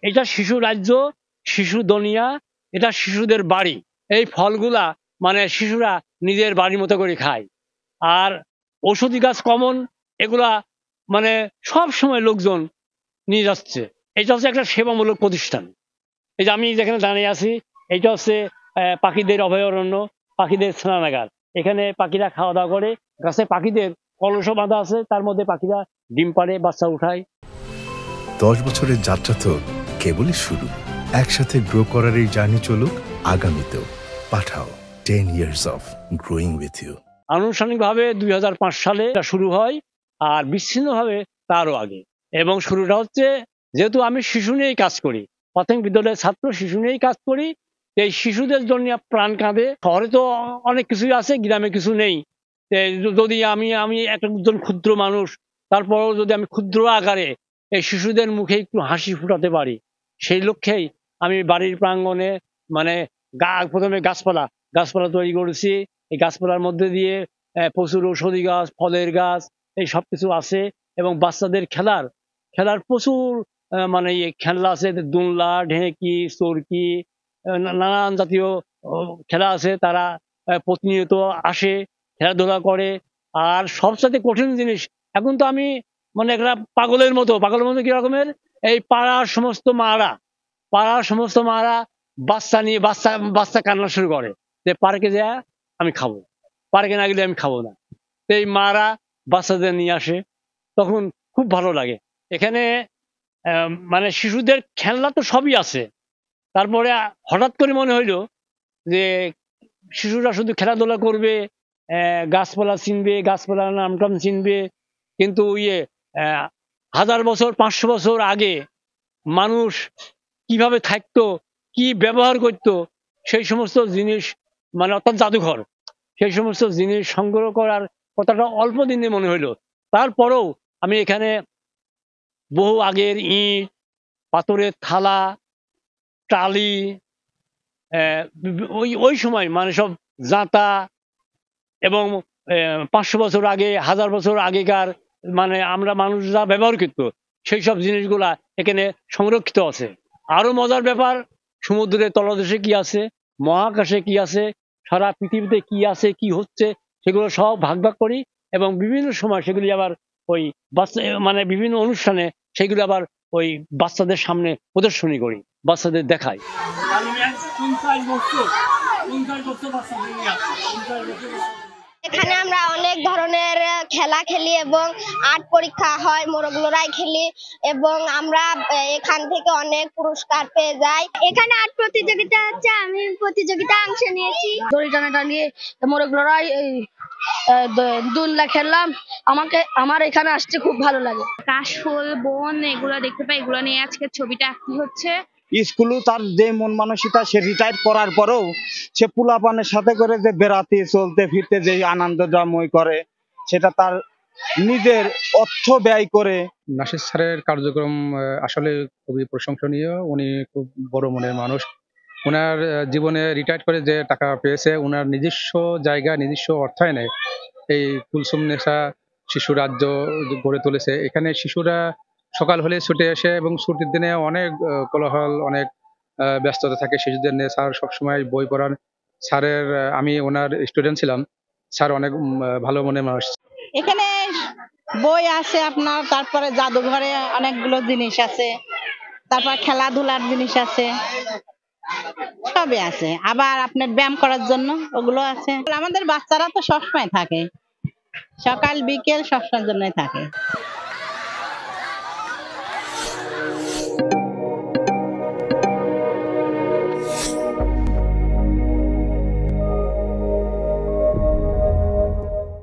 এটা শিশু রাজ্য, শিশু দুনিয়া, এটা শিশুদের বাড়ি। এই ফলগুলা মানে শিশুরা নিজের বাড়ির মতো করে খায়। আর ঔষধি গাছ কমন, এগুলা মানে সব সময় লোকজন নিয়ে যাচ্ছে। এটা হচ্ছে একটা সেবামূলক প্রতিষ্ঠান। এই যে আমি যেখানে দাঁড়িয়ে আছি, এইটা হচ্ছে পাখিদের অভয়ারণ্য, পাখিদের স্নানাগার। এখানে পাখিরা খাওয়া দাওয়া করে, গাছে পাখিদের কলস বাঁধা আছে, তার মধ্যে পাখিরা ডিম পাড়ে, বাচ্চা উঠায়। 10 বছরের যাত্রা তো কেবলই শুরু। একসাথে গ্রো করার এই জার্নি চলুক আগামীতেও। পাঠাও 10 years of growing with you। আনুষ্ঠানিকভাবে 2005 সালে এটা শুরু হয়, আর বিচ্ছিন্নভাবে তারও আগে। এবং শুরুটা হচ্ছে, যেহেতু আমি শিশু নিয়েই কাজ করি, প্রাথমিক বিদ্যালয়ের ছাত্র, শিশু নিয়েই কাজ করি, এই শিশুদের জন্য প্রাণ কাঁদে। শহরে তো অনেক কিছুই আছে, গ্রামে কিছু নেই। যদি আমি আমি একজন ক্ষুদ্র মানুষ, তারপরেও যদি আমি ক্ষুদ্র আকারে এই শিশুদের মুখে একটু হাসি ফুটাতে পারি, সেই লক্ষ্যেই আমি বাড়ির প্রাঙ্গণে মানে প্রথমে গাছপালা তৈরি করেছি। এই গাছপালার মধ্যে দিয়ে প্রচুর ঔষধি গাছ, ফলের গাছ, এই সব কিছু আছে। এবং বাচ্চাদের খেলার প্রচুর মানে খেলনা আছে, দোলনা, ঢেঁকি, চরকি, নানান জাতীয় খেলা আছে। তারা প্রতিনিয়ত আসে, খেলাধুলা করে। আর সবচেয়ে কঠিন জিনিস, এখন তো আমি মানে একটা পাগলের মতো কি রকমের, এই পাড়ার সমস্ত মারা বাচ্চা নিয়ে বাচ্চা কান্না শুরু করে যে পার্কে যায় আমি খাবো, পার্কে না গেলে আমি খাবো না। এই মারা বাচ্চাদের নিয়ে আসে, তখন খুব ভালো লাগে। এখানে মানে শিশুদের খেলনা তো সবই আছে। তারপরে হঠাৎ করে মনে হইলো যে শিশুরা শুধু খেলাধুলা করবে, গাছপালা চিনবে, গাছপালার নামটাম চিনবে, কিন্তু 1000 বছর 500 বছর আগে মানুষ কিভাবে থাকতো, কি ব্যবহার করতো, সেই সমস্ত জিনিস মানে অর্থাৎ জাদুঘর, সেই সমস্ত জিনিস সংগ্রহ করার কথাটা অল্প দিনে মনে হইলো। তারপরেও আমি এখানে বহু আগের ইট, পাথরের থালা, টালি, ওই সময় মানে সব জাঁতা, এবং 500 বছর আগে, 1000 বছর আগেকার মানে আমরা মানুষ যা ব্যবহার করতো, সেই সব জিনিসগুলা এখানে সংরক্ষিত আছে। আরো মজার ব্যাপার, সমুদ্রের তলদেশে কি আছে, মহাকাশে কি আছে, সারা পৃথিবীতে কি আছে, কি হচ্ছে, সেগুলো সব ভাগ করি। এবং বিভিন্ন সময় সেগুলি আবার ওই বাচ্চা মানে বিভিন্ন অনুষ্ঠানে সেগুলো আবার ওই বাচ্চাদের সামনে প্রদর্শনী করি, বাচ্চাদের দেখাই। এখানে আমরা অনেক ধরনের খেলা খেলি এবং আর্ট পরীক্ষা হয়, মোরগ লড়াই খেলি, এবং আমরা এখান থেকে অনেক পুরস্কার পেয়ে যাই। এখানে আর্ট প্রতিযোগিতা হচ্ছে, আমি প্রতিযোগিতায় অংশ নিয়েছি। দড়ি টানাটানি, মোরগ লড়াই, দোলনা খেললাম। আমার এখানে আসতে খুব ভালো লাগে। কাশফুল, বন, এগুলো দেখতে পাই, এগুলো নিয়ে আজকে ছবিটা আঁকতে হচ্ছে। স্কুলে তার যে মন মানসিকতা, সে রিটায়ার করার পরেও সে পোলাপানের সাথে করে যে বেড়াতে চলতে ফিরতে যে আনন্দময় করে, সেটা তার নিজের অর্থ ব্যয় করে। নাসির স্যারের কার্যক্রম আসলে খুবই প্রশংসনীয়। উনি খুব বড় মনের মানুষ। ওনার জীবনে রিটায়ার করে যে টাকা পেয়েছে, ওনার নিজস্ব জায়গা, নিজস্ব অর্থায়নে এই কুলসুম নেশা শিশু রাজ্য গড়ে তুলেছে। এখানে শিশুরা সকাল হলে ছুটে আসে, এবং ছুটির দিনে অনেক কোলাহল, অনেক ব্যস্ততা থাকে শিশুদের নিয়ে। স্যার সবসময় বই পড়ান। স্যারের আমি ওনার স্টুডেন্ট ছিলাম। স্যার অনেক ভালো মনের মানুষ। এখানে বই আছে আপনার, তারপরে জাদুঘরে অনেকগুলো জিনিস আছে, তারপর খেলাধুলার জিনিস আছে, সবই আছে। আবার আপনার ব্যায়াম করার জন্য ওগুলো আছে। আমাদের বাচ্চারা তো সবসময় থাকে, সকাল বিকেল সবসময়ের জন্যই থাকে।